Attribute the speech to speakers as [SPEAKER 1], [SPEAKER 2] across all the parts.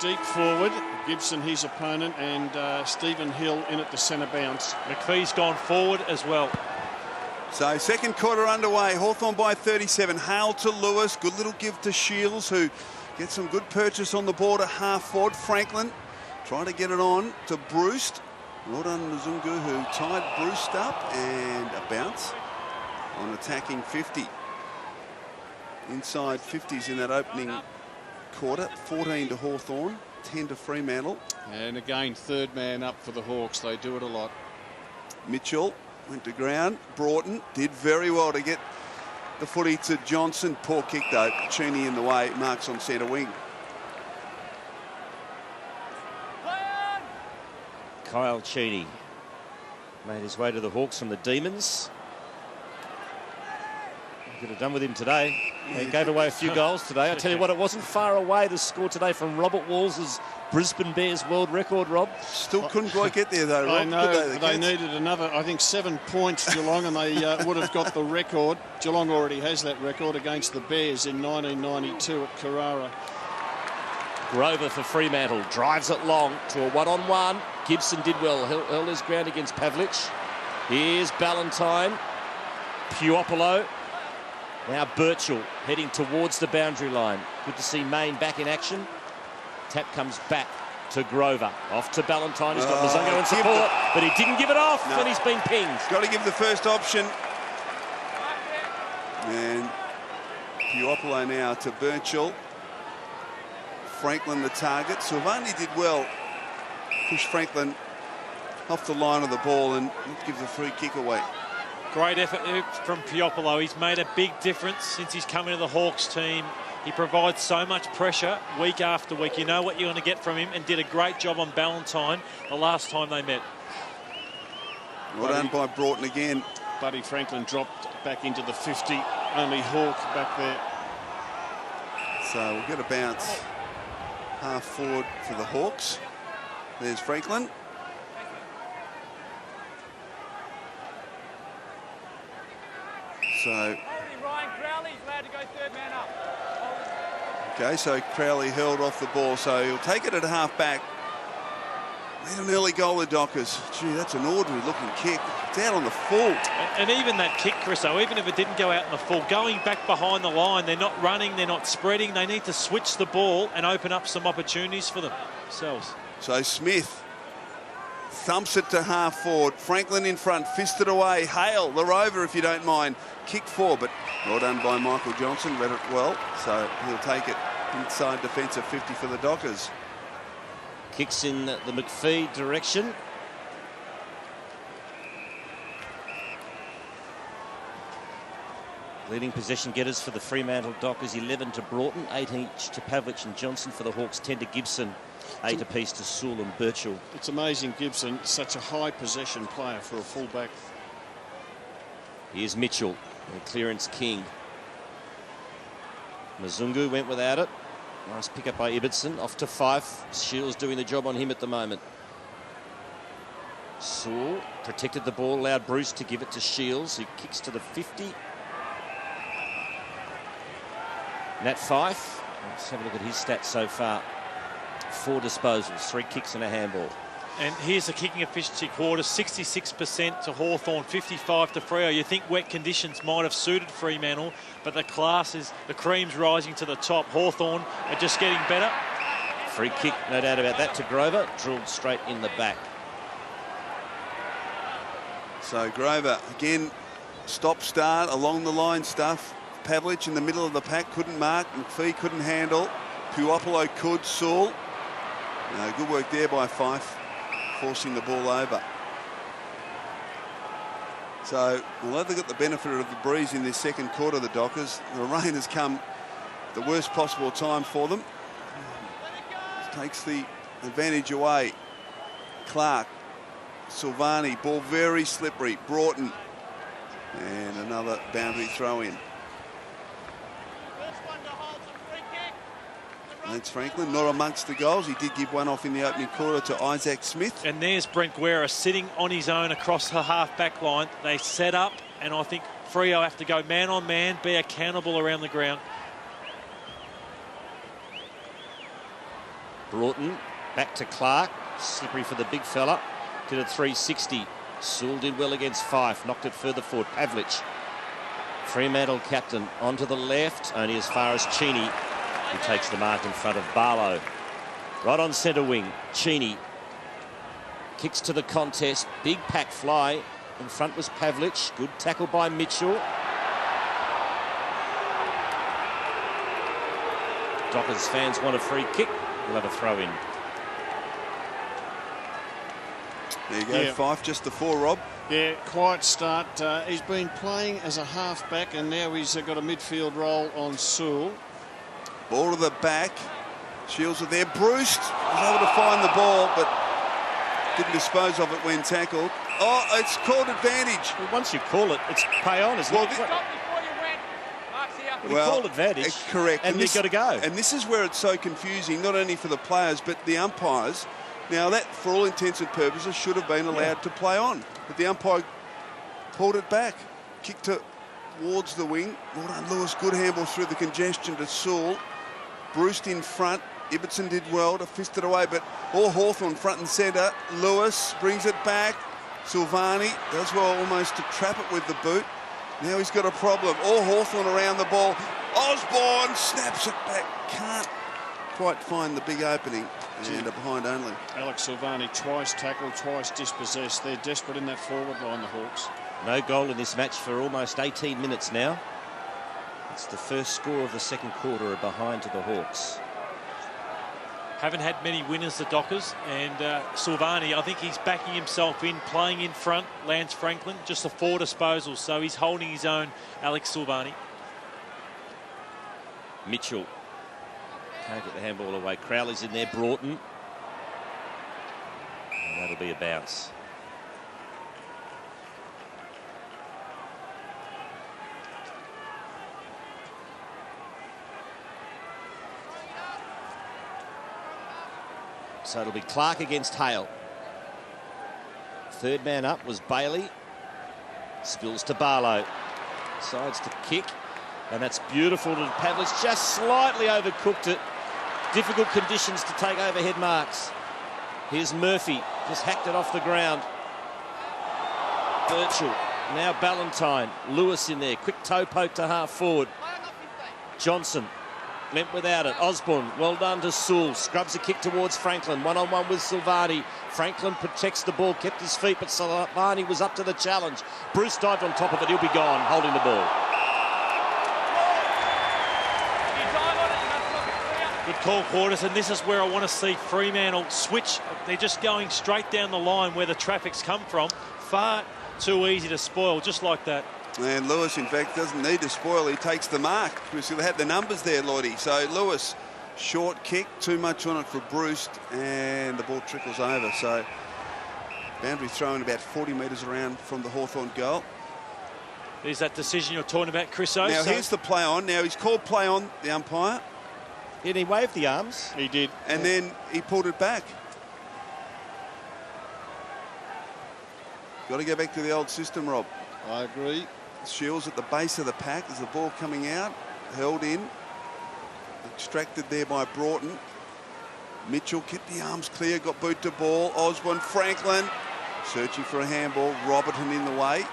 [SPEAKER 1] deep forward. Gibson, his opponent, and Stephen Hill in at the centre bounce.
[SPEAKER 2] McPhee's gone forward as well.
[SPEAKER 3] So second quarter underway. Hawthorn by 37. Hale to Lewis. Good little give to Shields, who gets some good purchase on the board at half forward. Franklin trying to get it on to Bruce. Well done, Mzungu, who tied Bruce up, and a bounce on attacking 50. Inside 50s in that opening quarter. 14 to Hawthorn, 10 to Fremantle.
[SPEAKER 1] And again, third man up for the Hawks. They do it a lot.
[SPEAKER 3] Mitchell went to ground. Broughton did very well to get the footy to Johnson. Poor kick though. Cheney in the way. Marks on centre wing.
[SPEAKER 4] Kyle Cheney made his way to the Hawks from the Demons. Could have done with him today. He gave away a few goals today. I tell you what, it wasn't far away, the score today from Robert Walls's Brisbane Bears world record, Rob.
[SPEAKER 3] Still couldn't quite get there though, Rob.
[SPEAKER 1] I know, they needed another, I think, 7 points, Geelong, and they would have got the record. Geelong already has that record against the Bears in 1992 at Carrara.
[SPEAKER 4] Grover for Fremantle, drives it long to a one-on-one. Gibson did well, held his ground against Pavlich. Here's Ballantyne, Puopolo. Now Birchall heading towards the boundary line. Good to see Main back in action. Tap comes back to Grover. Off to Ballantyne. He's got Mzungu in support, but he didn't give it off, and he's been pinged.
[SPEAKER 3] Got to give the first option. And Puopolo now to Birchall. Franklin the target. Silvani did well. Push Franklin off the line of the ball and give the free kick away.
[SPEAKER 2] Great effort from Puopolo. He's made a big difference since he's come into the Hawks team. He provides so much pressure week after week. You know what you're going to get from him, and did a great job on Ballantyne the last time they met.
[SPEAKER 3] Well done by Broughton again.
[SPEAKER 1] Buddy Franklin dropped back into the 50. Only Hawk back there.
[SPEAKER 3] So we'll get a bounce half forward for the Hawks. There's Franklin. So, okay, so Crowley held off the ball, so he'll take it at half back. Made an early goal, the Dockers. Gee, that's an ordinary looking kick. It's out on the full.
[SPEAKER 2] And even that kick, Chris, though, even if it didn't go out in the full, going back behind the line, they're not running, they're not spreading. They need to switch the ball and open up some opportunities for themselves.
[SPEAKER 3] So Smith thumps it to half forward. Franklin in front, fisted away. Hale, the rover, if you don't mind. Kick forward, but well done by Michael Johnson. Read it well, so he'll take it inside defensive 50 for the Dockers.
[SPEAKER 4] Kicks in the McPhee direction. Leading possession getters for the Fremantle Dockers, 11 to Broughton, 8 each to Pavlich and Johnson. For the Hawks, 10 to Gibson, 8 apiece to Sewell and Birchall.
[SPEAKER 1] It's amazing Gibson, such a high possession player for a fullback.
[SPEAKER 4] Here's Mitchell, the clearance king. Mzungu went without it. Nice pick up by Ibbotson. Off to Fife. Shields doing the job on him at the moment. Sewell protected the ball, allowed Bruce to give it to Shields, who kicks to the 50. Nat Fife, let's have a look at his stats so far. 4 disposals, 3 kicks and a handball.
[SPEAKER 2] And here's the kicking efficiency quarter, 66% to Hawthorn, 55 to Freo. You think wet conditions might have suited Fremantle, but the class is, the cream's rising to the top. Hawthorn are just getting better.
[SPEAKER 4] Free kick, no doubt about that, to Grover, drilled straight in the back.
[SPEAKER 3] So Grover, again, stop-start, along the line stuff. Pavlich in the middle of the pack, couldn't mark. McPhee couldn't handle. Puopolo could. Sewell. Good work there by Fife, forcing the ball over. So, although they got the benefit of the breeze in this second quarter, the Dockers, the rain has come the worst possible time for them. Takes the advantage away. Clark, Silvani, ball very slippery. Broughton, and another boundary throw in. That's Franklin, not amongst the goals. He did give one off in the opening quarter to Isaac Smith.
[SPEAKER 2] And there's Brent Guerra sitting on his own across the half-back line. They set up, and I think Freo have to go man on man, be accountable around the ground.
[SPEAKER 4] Broughton back to Clark. Slippery for the big fella. Did a 360. Sewell did well against Fife. Knocked it further forward. Pavlich. Fremantle captain onto the left. Only as far as Cheney, who takes the mark in front of Barlow. Right on centre wing. Cheney kicks to the contest. Big pack fly. In front was Pavlich. Good tackle by Mitchell. Dockers fans want a free kick. We'll have a throw in.
[SPEAKER 3] There you go,
[SPEAKER 1] Yeah.
[SPEAKER 3] Fife, just the 4, Rob.
[SPEAKER 1] Yeah, quiet start. He's been playing as a half-back and now he's got a midfield role on Sewell.
[SPEAKER 3] Ball to the back. Shields are there. Bruce was able to find the ball, but didn't dispose of it when tackled. Oh, it's called advantage.
[SPEAKER 4] Well, once you call it, it's pay on, isn't it? Well, you called advantage.
[SPEAKER 3] Correct.
[SPEAKER 4] And you've got to go.
[SPEAKER 3] And this is where it's so confusing, not only for the players, but the umpires. Now, that, for all intents and purposes, should have been allowed to play on. But the umpire pulled it back. Kicked it towards the wing. Well done, Lewis. Good handball through the congestion to Sewell. Bruce in front. Ibbotson did well to fist it away, but all Hawthorn front and centre. Lewis brings it back. Silvani does well almost to trap it with the boot. Now he's got a problem. All Hawthorn around the ball. Osborne snaps it back. Can't quite find the big opening. And a behind only.
[SPEAKER 1] Alex Silvani twice tackled, twice dispossessed. They're desperate in that forward line, the Hawks.
[SPEAKER 4] No goal in this match for almost 18 minutes now. It's the first score of the second quarter, a behind to the Hawks.
[SPEAKER 2] Haven't had many winners, the Dockers, and Silvani, I think he's backing himself in, playing in front. Lance Franklin, just a 4 disposals, so he's holding his own, Alex Silvani.
[SPEAKER 4] Mitchell can't get the handball away. Crowley's in there. Broughton. And that'll be a bounce. So it'll be Clark against Hale. Third man up was Bailey. Spills to Barlow. Decides to kick. And that's beautiful to Pavlich. Just slightly overcooked it. Difficult conditions to take overhead marks. Here's Murphy. Just hacked it off the ground. Birchall. Now Ballantyne. Lewis in there. Quick toe poke to half forward. Johnson. Went without it. Osborne, well done to Sewell. Scrubs a kick towards Franklin. One-on-one with Silvani. Franklin protects the ball, kept his feet, but Silvani was up to the challenge. Bruce dived on top of it. He'll be gone, holding the ball.
[SPEAKER 2] Good call, Quarters, and this is where I want to see Fremantle switch. They're just going straight down the line where the traffic's come from. Far too easy to spoil, just like that.
[SPEAKER 3] And Lewis, in fact, doesn't need to spoil. He takes the mark. Because they had the numbers there, Lloydie. So Lewis, short kick, too much on it for Bruce, and the ball trickles over. So boundary thrown about 40 metres around from the Hawthorn goal.
[SPEAKER 2] There's that decision you're talking about, Chris O.
[SPEAKER 3] Now, here's the play on. Now, he's called play on, the umpire.
[SPEAKER 4] Did he wave the arms?
[SPEAKER 1] He did.
[SPEAKER 3] And then he pulled it back. Got to go back to the old system, Rob.
[SPEAKER 1] I agree.
[SPEAKER 3] Shields at the base of the pack as the ball coming out, held in, extracted there by Broughton. Mitchell kept the arms clear, got boot to ball. Osborne, Franklin searching for a handball. Robertson in the way.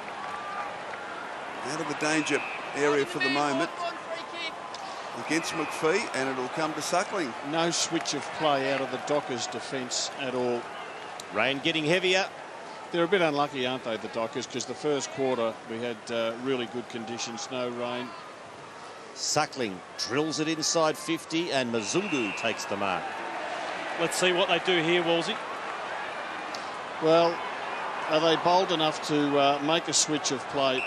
[SPEAKER 3] Out of the danger area for the moment against McPhee, and it'll come to Suckling.
[SPEAKER 1] No switch of play out of the Dockers' defence at all.
[SPEAKER 4] Rain getting heavier.
[SPEAKER 1] They're a bit unlucky, aren't they, the Dockers, because the first quarter we had really good conditions, no rain.
[SPEAKER 4] Suckling drills it inside 50, and Mzungu takes the mark.
[SPEAKER 2] Let's see what they do here, Wolsey.
[SPEAKER 1] Well, are they bold enough to make a switch of play?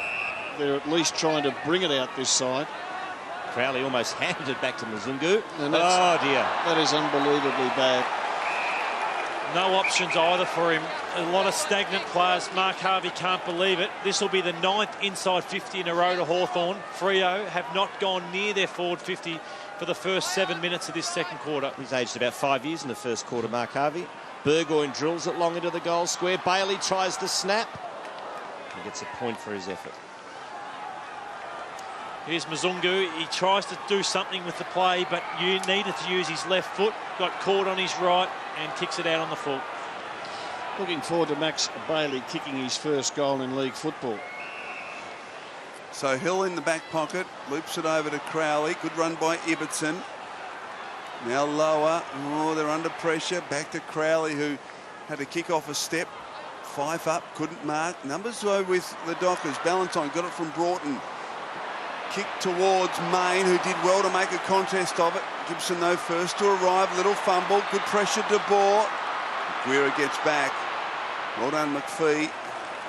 [SPEAKER 1] They're at least trying to bring it out this side.
[SPEAKER 4] Crowley almost handed it back to Mzungu.
[SPEAKER 1] And
[SPEAKER 4] Oh, dear.
[SPEAKER 1] That is unbelievably bad.
[SPEAKER 2] No options either for him. A lot of stagnant players. Mark Harvey can't believe it. This will be the 9th inside 50 in a row to Hawthorn. Freo have not gone near their forward 50 for the first 7 minutes of this second quarter.
[SPEAKER 4] He's aged about 5 years in the first quarter, Mark Harvey. Burgoyne drills it long into the goal square. Bailey tries to snap. He gets a point for his effort.
[SPEAKER 2] Here's Mzungu. He tries to do something with the play, but you needed to use his left foot. Got caught on his right and kicks it out on the full.
[SPEAKER 1] Looking forward to Max Bailey kicking his first goal in league football.
[SPEAKER 3] So Hill in the back pocket, loops it over to Crowley. Good run by Ibbotson. Now lower. Oh, they're under pressure. Back to Crowley, who had to kick off a step. Fife up, couldn't mark. Numbers though with the Dockers. Ballantyne got it from Broughton. Kick towards Main, who did well to make a contest of it. Gibson though first to arrive. Little fumble. Good pressure to Bohr. Guerra gets back. Well done, McPhee.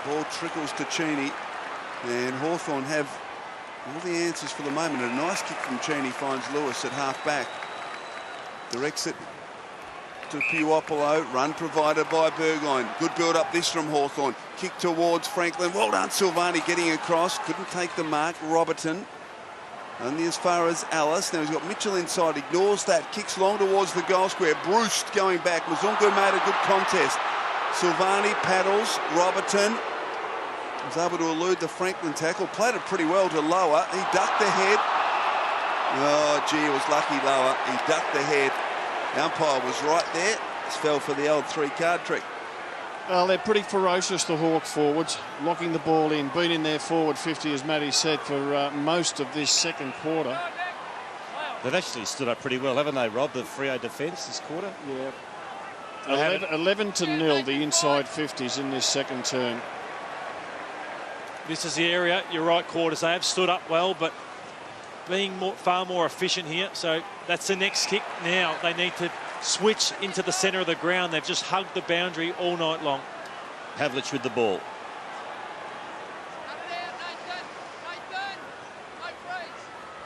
[SPEAKER 3] Ball trickles to Cheney. And Hawthorn have all the answers for the moment. A nice kick from Cheney finds Lewis at half back. Directs it to Puopolo. Run provided by Burgoyne. Good build up this from Hawthorn. Kick towards Franklin. Well done, Silvani getting across. Couldn't take the mark. Robertson. Only as far as Alice. Now he's got Mitchell inside. Ignores that. Kicks long towards the goal square. Bruce going back. Mzungu made a good contest. Silvani paddles. Robertson was able to elude the Franklin tackle. Played it pretty well to Lower. He ducked the head. Oh, gee, it was lucky Lower. He ducked the head. The umpire was right there. Just fell for the old 3-card trick.
[SPEAKER 1] Well, they're pretty ferocious, the Hawk forwards, locking the ball in, been in their forward 50, as Matty said, for most of this second quarter.
[SPEAKER 4] They've actually stood up pretty well, haven't they, Rob, the Freo defence this quarter?
[SPEAKER 1] Yeah. 11 to 0, the inside 50s in this second term.
[SPEAKER 2] This is the area, your right quarters. They have stood up well, but being far more efficient here. So that's the next kick. Now they need to switch into the centre of the ground. They've just hugged the boundary all night long.
[SPEAKER 4] Pavlich with the ball.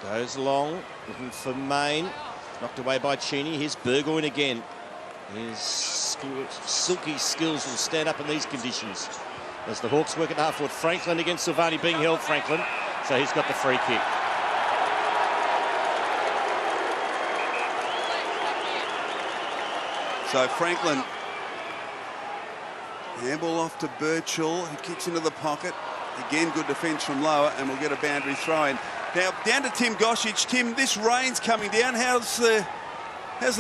[SPEAKER 4] Goes long, looking for Main. Knocked away by Cheney. Here's Burgoyne again. His silky skills will stand up in these conditions. As the Hawks work at half forward. Franklin against Silvani, being held, Franklin. So he's got the free kick.
[SPEAKER 3] So Franklin, handball off to Birchall, who kicks into the pocket. Again, good defence from Lower, and we'll get a boundary throw in. Now down to Tim Goshich. Tim, this rain's coming down. How's the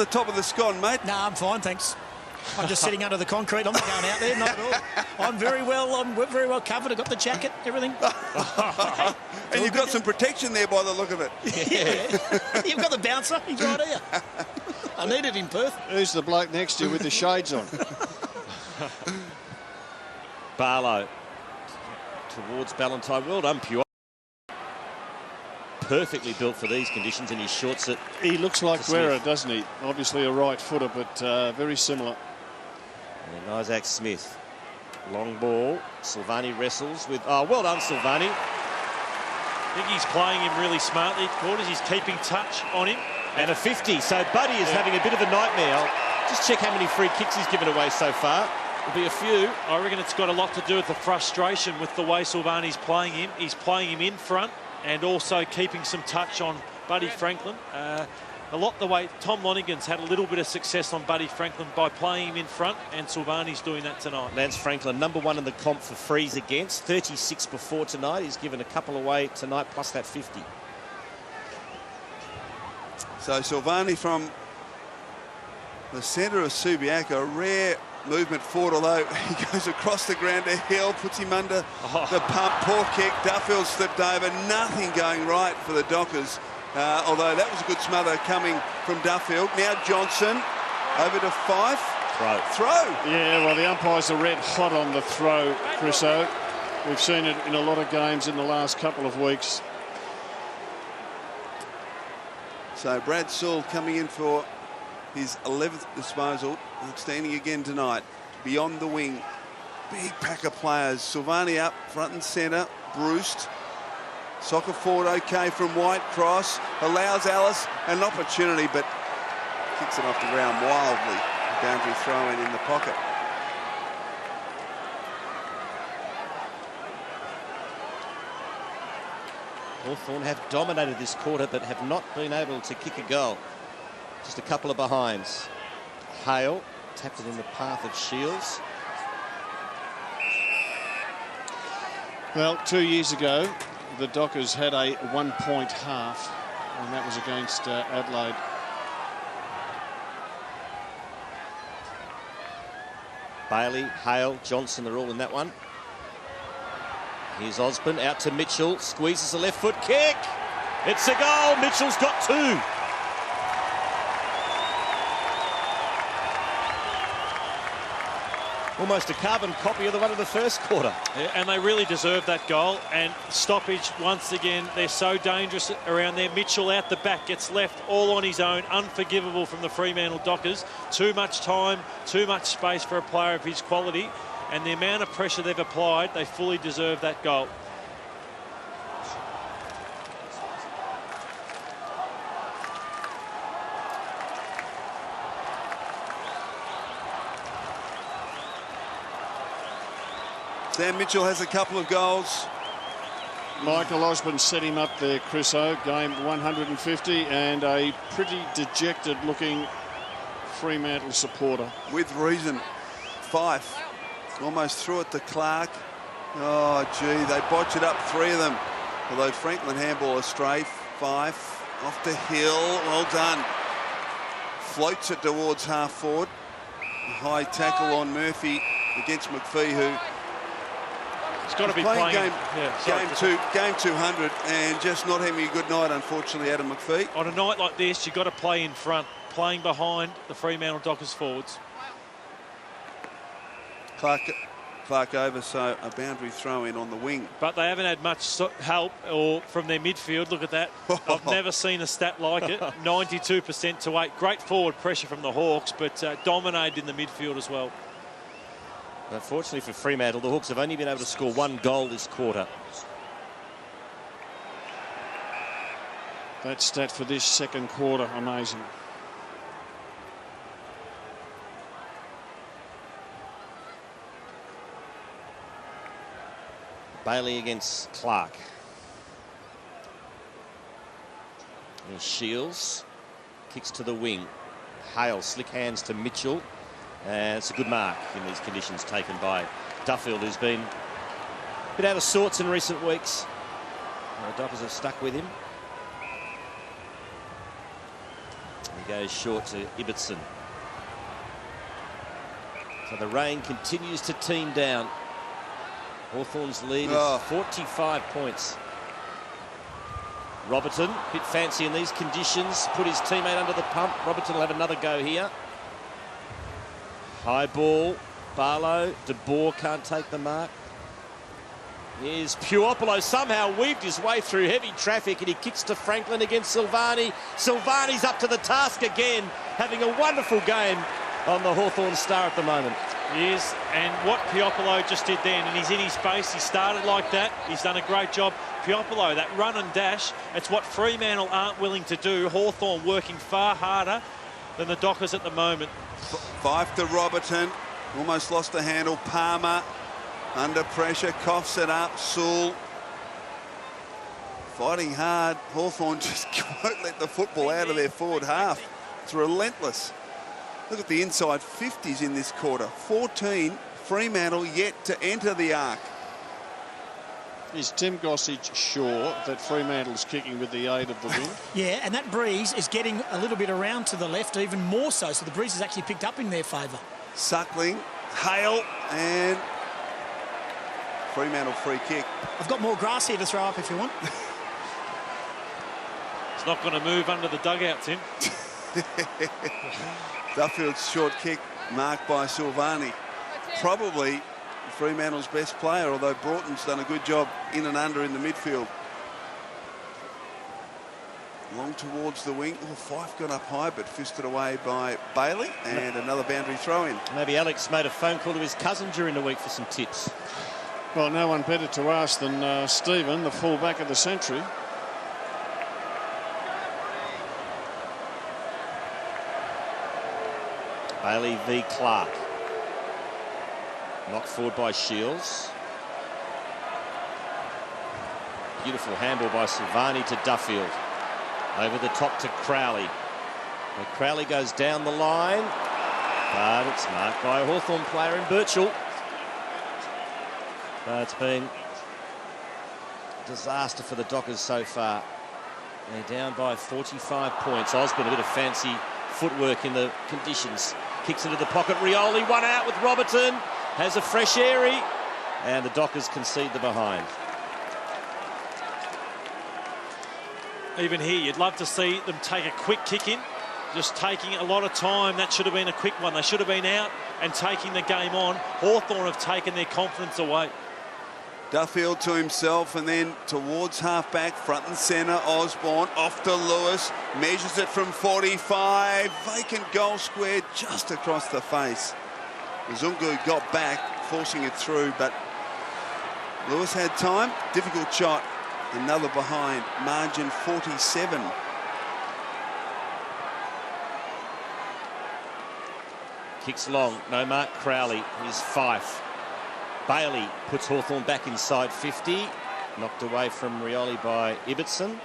[SPEAKER 3] top of the scone, mate?
[SPEAKER 5] No, I'm fine, thanks. I'm just sitting under the concrete. I'm not going out there, not at all. I'm very well covered. I've got the jacket, everything.
[SPEAKER 3] And you've got some protection there by the look of it.
[SPEAKER 5] Yeah. You've got the bouncer. He's right here. I need it in Perth.
[SPEAKER 1] Who's the bloke next to you with the shades on?
[SPEAKER 4] Barlow towards Ballantyne. Well done, Pure. Perfectly built for these conditions, and he shorts it.
[SPEAKER 1] He looks like Guerra, doesn't he? Obviously a right footer, but very similar.
[SPEAKER 4] And Isaac Smith. Long ball. Silvani wrestles with... Oh, well done, Silvani.
[SPEAKER 2] I think he's playing him really smartly. Quarters, he's keeping touch on him.
[SPEAKER 4] And a 50. So Buddy is having a bit of a nightmare. I'll just check how many free kicks he's given away so far. There'll be a few.
[SPEAKER 2] I reckon it's got a lot to do with the frustration with the way Silvani's playing him. He's playing him in front and also keeping some touch on Buddy Franklin. A lot the way Tom Lonigan's had a little bit of success on Buddy Franklin by playing him in front, and Silvani's doing that tonight.
[SPEAKER 4] Lance Franklin, #1 in the comp for frees against. 36 before tonight. He's given a couple away tonight, plus that 50.
[SPEAKER 3] So Silvani from the centre of Subiaco, a rare movement forward, although he goes across the ground to Hill, puts him under the pump. Poor kick. Duffield slipped over. Nothing going right for the Dockers. Although that was a good smother coming from Duffield. Now Johnson over to Fife. Throw.
[SPEAKER 1] Yeah, well, the umpires are red hot on the throw, Chriso. We've seen it in a lot of games in the last couple of weeks.
[SPEAKER 3] So Brad Sewell coming in for his 11th disposal. Standing again tonight. Beyond the wing. Big pack of players. Silvani up front and centre. Bruce. Soccer forward okay from Whitecross. Allows Alice an opportunity, but kicks it off the ground wildly. Boundary throw in the pocket.
[SPEAKER 4] Hawthorn have dominated this quarter, but have not been able to kick a goal. Just a couple of behinds. Hale tapped it in the path of Shields.
[SPEAKER 1] Well, 2 years ago, the Dockers had a 1-point half, and that was against Adelaide.
[SPEAKER 4] Bailey, Hale, Johnson are all in that one. Here's Osborne out to Mitchell, squeezes a left foot kick. It's a goal. Mitchell's got 2. Almost a carbon copy of the one of the first quarter.
[SPEAKER 2] Yeah, and they really deserve that goal. And stoppage, once again, they're so dangerous around there. Mitchell out the back, gets left all on his own. Unforgivable from the Fremantle Dockers. Too much time, too much space for a player of his quality. And the amount of pressure they've applied, they fully deserve that goal.
[SPEAKER 3] Sam Mitchell has a couple of goals.
[SPEAKER 1] Michael Osborne set him up there, Chris O. Game 150, and a pretty dejected looking Fremantle supporter.
[SPEAKER 3] With reason. Fife almost threw it to Clark. Oh, gee, they botch it up, 3 of them. Although Franklin handball astray. Fife off to Hill. Well done. Floats it towards half forward. A high tackle on Murphy against McPhee, who
[SPEAKER 2] It's got to be playing
[SPEAKER 3] game 200 and just not having a good night, unfortunately, Adam McPhee.
[SPEAKER 2] On a night like this, you've got to play in front, playing behind the Fremantle Dockers forwards.
[SPEAKER 3] Clark over, so a boundary throw in on the wing.
[SPEAKER 2] But they haven't had much help from their midfield. Look at that. I've never seen a stat like it. 92% to 8. Great forward pressure from the Hawks, but dominated in the midfield as well.
[SPEAKER 4] Unfortunately for Fremantle, the Hawks have only been able to score 1 goal this quarter.
[SPEAKER 1] That stat for this second quarter, amazing.
[SPEAKER 4] Bailey against Clark. And Shields kicks to the wing. Hale, slick hands to Mitchell. And it's a good mark in these conditions taken by Duffield, who's been a bit out of sorts in recent weeks. The Dockers have stuck with him. He goes short to Ibbotson. So the rain continues to team down. Hawthorn's lead is 45 points. Robertson, a bit fancy in these conditions, put his teammate under the pump. Robertson will have another go here. High ball, Barlow, De Boer can't take the mark. Here's Puopolo, somehow weaved his way through heavy traffic, and he kicks to Franklin against Silvani. Silvani's up to the task again, having a wonderful game on the Hawthorn star at the moment.
[SPEAKER 2] He is, and what Puopolo just did then, and he's in his space, he started like that, he's done a great job. Puopolo, that run and dash, it's what Fremantle aren't willing to do. Hawthorn working far harder than the Dockers at the moment.
[SPEAKER 3] Fife to Robertson, almost lost the handle. Palmer under pressure, coughs it up. Sewell fighting hard. Hawthorn just won't let the football out of their forward half. It's relentless. Look at the inside 50s in this quarter. 14, Fremantle yet to enter the arc.
[SPEAKER 1] Is Tim Gossage sure that Fremantle's kicking with the aid of the wind?
[SPEAKER 5] Yeah, and that breeze is getting a little bit around to the left, even more so. So the breeze has actually picked up in their favour.
[SPEAKER 3] Suckling, Hale, and Fremantle free kick.
[SPEAKER 5] I've got more grass here to throw up if you want.
[SPEAKER 2] It's not going to move under the dugout, Tim.
[SPEAKER 3] Duffield's short kick marked by Silvani. Probably Fremantle's best player, although Broughton's done a good job in and under in the midfield. Long towards the wing. Oh, Fife got up high but fisted away by Bailey, and another boundary throw in.
[SPEAKER 4] Maybe Alex made a phone call to his cousin during the week for some tips.
[SPEAKER 1] Well, no one better to ask than Stephen, the fullback of the century.
[SPEAKER 4] Bailey v Clark. Knocked forward by Shields. Beautiful handball by Silvani to Duffield. Over the top to Crowley. And Crowley goes down the line, but it's marked by a Hawthorn player in Birchall. It's been disaster for the Dockers so far. They're down by 45 points. Osborne, a bit of fancy footwork in the conditions. Kicks into the pocket. Rioli, one out with Robertson. Has a fresh airy. And the Dockers concede the behind.
[SPEAKER 2] Even here, you'd love to see them take a quick kick in. Just taking a lot of time. That should have been a quick one. They should have been out and taking the game on. Hawthorn have taken their confidence away.
[SPEAKER 3] Duffield to himself and then towards half-back, front and centre. Osborne off to Lewis, measures it from 45. Vacant goal square just across the face. Zungu got back, forcing it through, but Lewis had time. Difficult shot. Another behind. Margin 47.
[SPEAKER 4] Kicks long. No mark. Crowley. Here's Fife. Bailey puts Hawthorn back inside 50. Knocked away from Rioli by Ibbotson.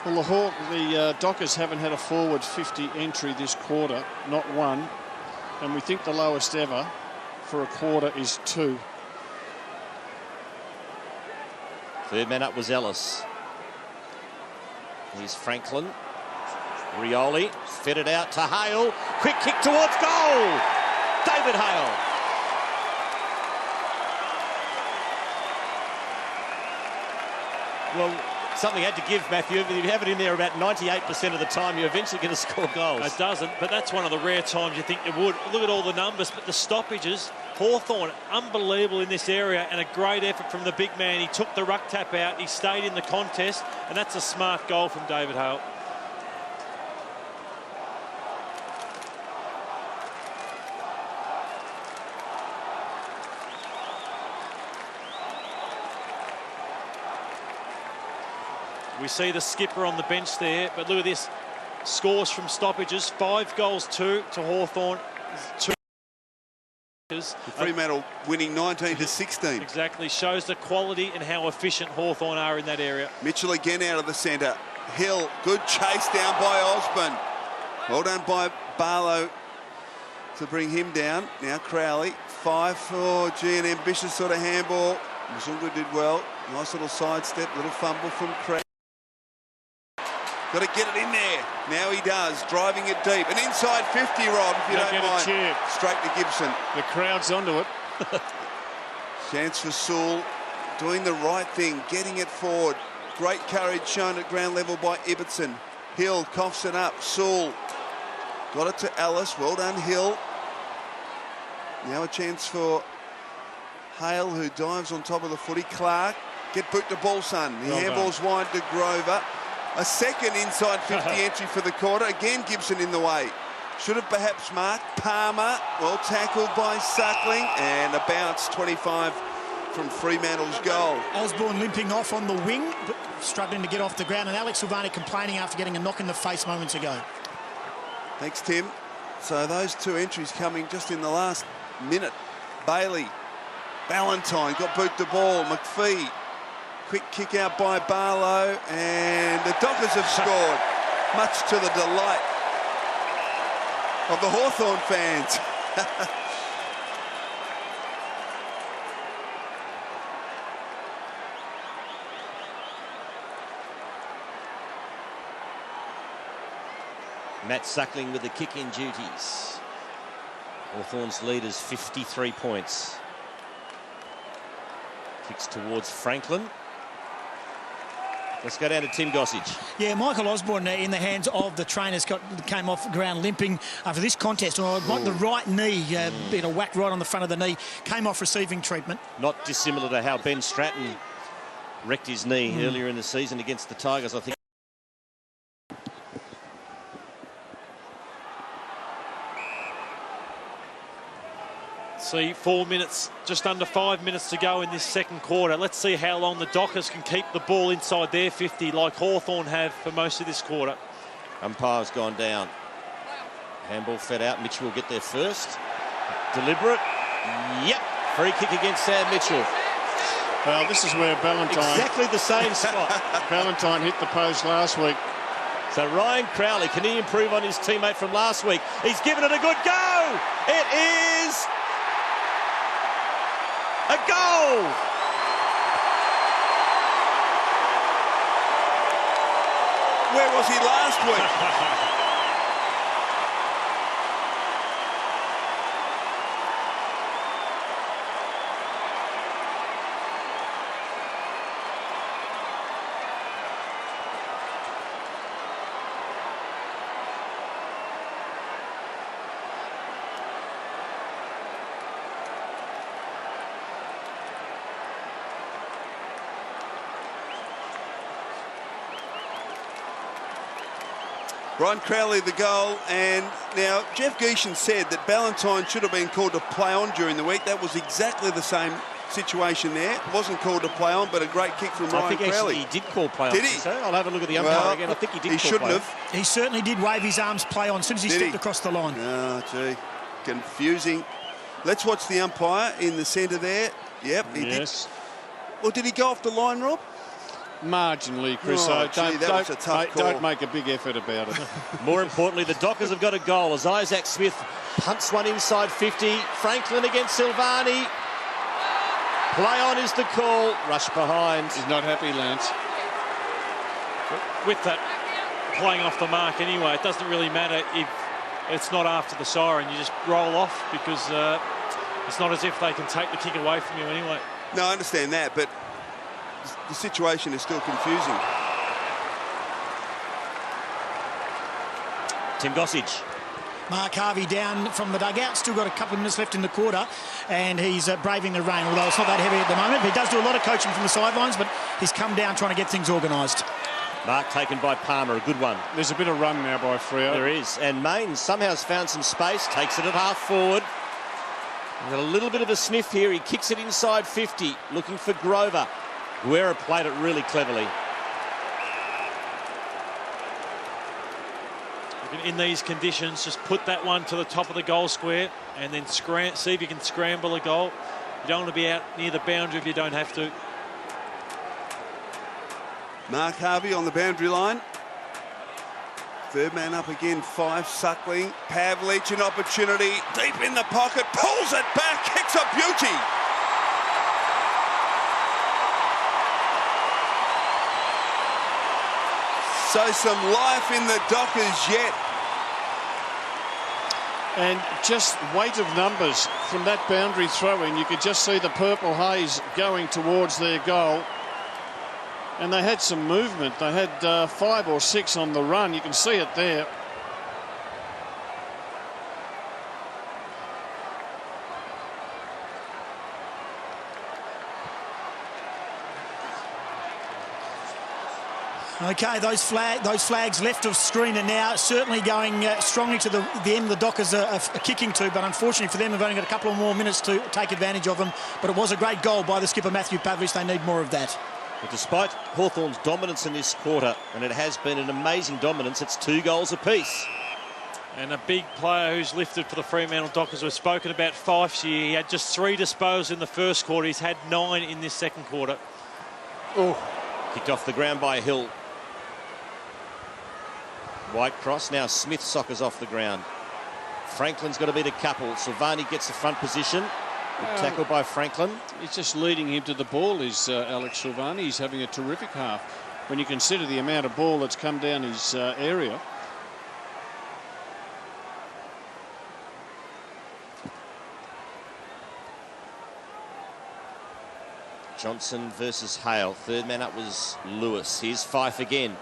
[SPEAKER 1] Well, the Dockers haven't had a forward 50 entry this quarter, not one. And we think the lowest ever for a quarter is 2.
[SPEAKER 4] Third man up was Ellis. Here's Franklin. Rioli fed it out to Hale. Quick kick towards goal. David Hale. Well, something had to give, Matthew. If you have it in there about 98% of the time, you're eventually going to score goals.
[SPEAKER 2] It doesn't, but that's one of the rare times you think it would. Look at all the numbers, but the stoppages. Hawthorn, unbelievable in this area, and a great effort from the big man. He took the ruck tap out, he stayed in the contest, and that's a smart goal from David Hale. We see the skipper on the bench there, but look at this. Scores from stoppages, 5 goals, 2 to Hawthorn. 2.
[SPEAKER 3] Fremantle winning 19 to 16.
[SPEAKER 2] Exactly, shows the quality and how efficient Hawthorn are in that area.
[SPEAKER 3] Mitchell again out of the centre. Hill, good chase down by Osborne. Well done by Barlow to bring him down. Now Crowley, 5-4, an ambitious sort of handball. Mzungu did well. Nice little sidestep, little fumble from Crowley. Got to get it in there. Now he does, driving it deep. An inside 50, Rob, if you don't mind. Straight to Gibson.
[SPEAKER 1] The crowd's onto it.
[SPEAKER 3] Chance for Sewell, doing the right thing, getting it forward. Great courage shown at ground level by Ibbotson. Hill coughs it up. Sewell got it to Ellis. Well done, Hill. Now a chance for Hale, who dives on top of the footy. Clark, get boot to ball, son. The handball's wide to Grover. A second inside 50 entry for the quarter. Again, Gibson in the way. Should have perhaps marked. Palmer, well tackled by Suckling. And a bounce, 25 from Fremantle's goal.
[SPEAKER 5] Osborne limping off on the wing, but struggling to get off the ground. And Alex Silvani complaining after getting a knock in the face moments ago.
[SPEAKER 3] Thanks, Tim. So those 2 entries coming just in the last minute. Bailey, Ballantyne got boot the ball. McPhee. Quick kick out by Barlow, and the Dockers have scored, much to the delight of the Hawthorn fans.
[SPEAKER 4] Matt Suckling with the kick-in duties. Hawthorn's lead is 53 points. Kicks towards Franklin. Let's go down to Tim Gossage.
[SPEAKER 5] Yeah, Michael Osborne in the hands of the trainers came off the ground limping after this contest. The right knee, been a whack right on the front of the knee, came off receiving treatment.
[SPEAKER 4] Not dissimilar to how Ben Stratton wrecked his knee earlier in the season against the Tigers, I think.
[SPEAKER 2] See, 4 minutes, just under 5 minutes to go in this second quarter. Let's see how long the Dockers can keep the ball inside their 50 like Hawthorn have for most of this quarter.
[SPEAKER 4] Umpire's gone down. Handball fed out. Mitchell will get there first. Deliberate. Yep. Free kick against Sam Mitchell.
[SPEAKER 1] Well, this is where Ballantyne...
[SPEAKER 4] Exactly the same spot.
[SPEAKER 1] Ballantyne hit the post last week.
[SPEAKER 4] So Ryan Crowley, can he improve on his teammate from last week? He's given it a good go. It is... A goal!
[SPEAKER 3] Where was he last week? Brian Crowley the goal, and now Jeff Geeshan said that Ballantyne should have been called to play on during the week. That was exactly the same situation there. Wasn't called to play on, but a great kick from Ryan
[SPEAKER 4] Crowley.
[SPEAKER 3] Crowley.
[SPEAKER 4] He did call play on.
[SPEAKER 3] Did he?
[SPEAKER 4] So I'll have a look at the umpire again. I think he did.
[SPEAKER 3] He shouldn't have.
[SPEAKER 5] He certainly did wave his arms play on as soon as he stepped across the line.
[SPEAKER 3] Oh, gee. Confusing. Let's watch the umpire in the centre there. Yep, he did. Well, did he go off the line, Rob?
[SPEAKER 1] Marginally, Chris.
[SPEAKER 3] Oh, gee, that was a tough call.
[SPEAKER 1] Don't make a big effort about it.
[SPEAKER 4] More importantly, the Dockers have got a goal as Isaac Smith punts one inside 50. Franklin against Silvani. Play on is the call. Rush behind.
[SPEAKER 1] He's not happy, Lance.
[SPEAKER 2] With that playing off the mark anyway, it doesn't really matter if it's not after the siren. You just roll off because it's not as if they can take the kick away from you anyway.
[SPEAKER 3] No, I understand that, but the situation is still confusing.
[SPEAKER 4] Tim Gossage.
[SPEAKER 5] Mark Harvey down from the dugout. Still got a couple of minutes left in the quarter, and he's braving the rain, although it's not that heavy at the moment. But he does do a lot of coaching from the sidelines, but he's come down trying to get things organised.
[SPEAKER 4] Mark taken by Palmer, a good one.
[SPEAKER 1] There's a bit of run now by Freo.
[SPEAKER 4] There is, and Main somehow has found some space, takes it at half forward. We've got a little bit of a sniff here. He kicks it inside 50, looking for Grover. Guerra played it really cleverly.
[SPEAKER 2] In these conditions, just put that one to the top of the goal square and then see if you can scramble a goal. You don't want to be out near the boundary if you don't have to.
[SPEAKER 3] Mark Harvey on the boundary line. Third man up again, Fife, Suckling. Pavlich, an opportunity, deep in the pocket, pulls it back, kicks a beauty. So some life in the Dockers yet.
[SPEAKER 1] And just weight of numbers from that boundary throw-in. You could just see the purple haze going towards their goal. And they had some movement. They had 5 or 6 on the run. You can see it there.
[SPEAKER 5] Okay, those flags left of screen are now certainly going strongly to the end the Dockers are kicking to, but unfortunately for them, they've only got a couple of more minutes to take advantage of them. But it was a great goal by the skipper, Matthew Pavlich. They need more of that.
[SPEAKER 4] But despite Hawthorn's dominance in this quarter, and it has been an amazing dominance, it's 2 goals apiece.
[SPEAKER 2] And a big player who's lifted for the Fremantle Dockers. We've spoken about Fife's year. He had just 3 disposals in the first quarter. He's had 9 in this second quarter.
[SPEAKER 4] Oh, kicked off the ground by Hill. White cross, now Smith soccers off the ground. Franklin's got to beat a couple. Silvani gets the front position. Good tackle by Franklin.
[SPEAKER 1] He's just leading him to the ball, is Alex Silvani. He's having a terrific half when you consider the amount of ball that's come down his area.
[SPEAKER 4] Johnson versus Hale. Third man up was Lewis. Here's Fife again,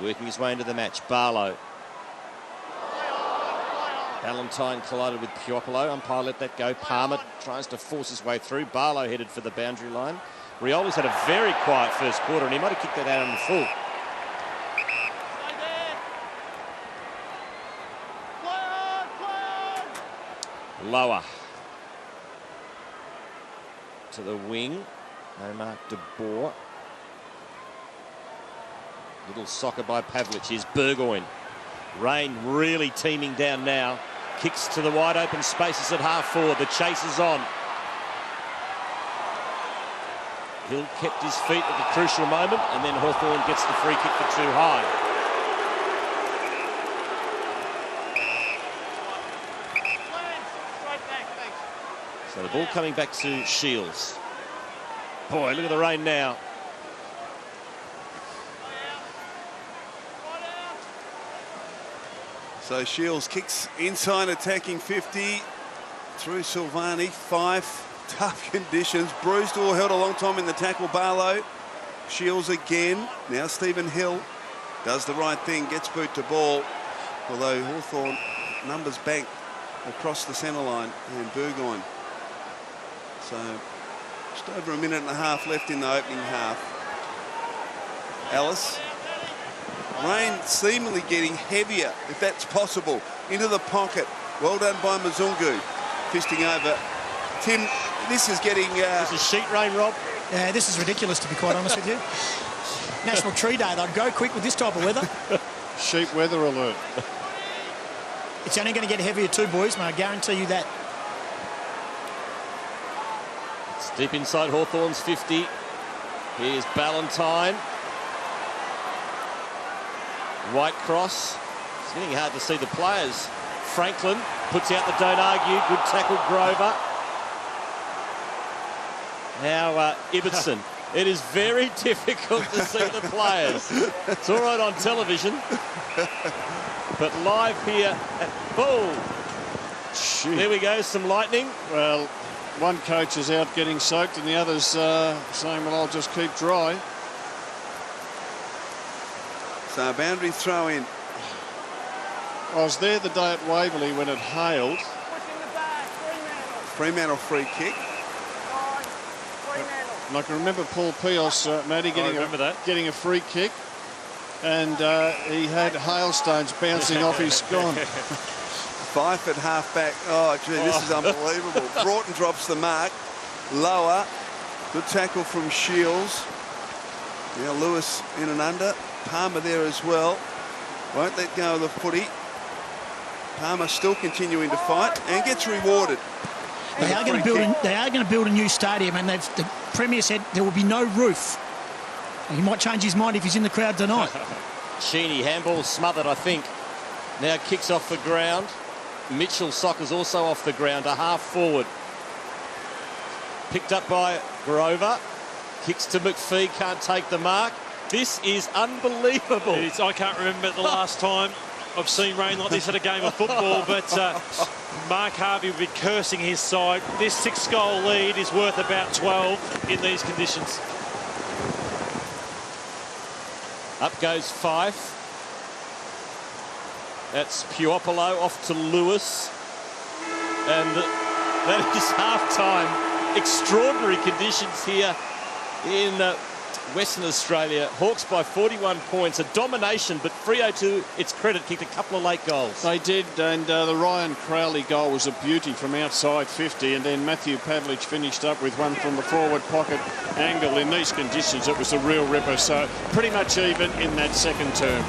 [SPEAKER 4] working his way into the match. Barlow. Ballantyne collided with Puopolo. Umpire let that go. Palmer tries to force his way through. Barlow headed for the boundary line. Rioli's had a very quiet first quarter, and he might have kicked that out on the full. Lower. To the wing. No mark de Boer. Little soccer by Pavlich. Here's Burgoyne. Rain really teaming down now. Kicks to the wide open spaces at half forward. The chase is on. Hill kept his feet at the crucial moment, and then Hawthorn gets the free kick for too high. So the ball coming back to Shields. Boy, look at the rain now.
[SPEAKER 3] So Shields kicks inside, attacking 50 through Silvani. Fife, tough conditions. Bruised or held a long time in the tackle. Barlow. Shields again. Now Stephen Hill does the right thing, gets boot to ball. Although Hawthorn numbers bank across the centre line and Burgoyne. So just over a minute and a half left in the opening half. Ellis. Rain seemingly getting heavier, if that's possible, into the pocket. Well done by Mzungu. Fisting over. Tim, this is getting...
[SPEAKER 4] This is sheet rain, Rob.
[SPEAKER 5] Yeah, this is ridiculous, to be quite honest with you. National Tree Day, they'd go quick with this type of weather.
[SPEAKER 1] Sheep weather alert.
[SPEAKER 5] It's only going to get heavier too, boys, mate. I guarantee you that.
[SPEAKER 4] It's deep inside Hawthorn's 50. Here's Ballantyne. White cross. It's getting hard to see the players. Franklin puts out the don't argue. Good tackle, Grover. Now Ibbotson. It is very difficult to see the players. It's all right on television, but live here at There we go, some lightning.
[SPEAKER 1] Well, one coach is out getting soaked and the other's saying, well, I'll just keep dry.
[SPEAKER 3] So boundary throw in.
[SPEAKER 1] I was there the day at Waverley when it hailed.
[SPEAKER 3] Fremantle free kick.
[SPEAKER 1] And I can remember Paul Pios, Matty, getting a free kick, and he had hailstones bouncing off his scone.
[SPEAKER 3] Fife at half back. Oh, gee, this is unbelievable. Broughton drops the mark. Lower. Good tackle from Shields. Now Lewis in and under. Palmer there as well. Won't let go of the footy. Palmer still continuing to fight and gets rewarded.
[SPEAKER 5] They are going to build a new stadium, and the Premier said there will be no roof. He might change his mind if he's in the crowd tonight.
[SPEAKER 4] Sheeny, handball smothered, I think. Now kicks off the ground. Mitchell Soccer's also off the ground, a half forward. Picked up by Grover. Kicks to McPhee, can't take the mark. This is unbelievable.
[SPEAKER 2] It is. I can't remember the last time I've seen rain like this at a game of football, but Mark Harvey will be cursing his side. This 6-goal lead is worth about 12 in these conditions.
[SPEAKER 4] Up goes Fife. That's Puopolo off to Lewis. And that is half-time. Extraordinary conditions here in Western Australia. Hawks by 41 points. A domination, but Freo, to its credit, kicked a couple of late goals.
[SPEAKER 1] They did, and the Ryan Crowley goal was a beauty from outside 50, and then Matthew Pavlich finished up with one from the forward pocket angle. In these conditions, it was a real ripper, so pretty much even in that second term.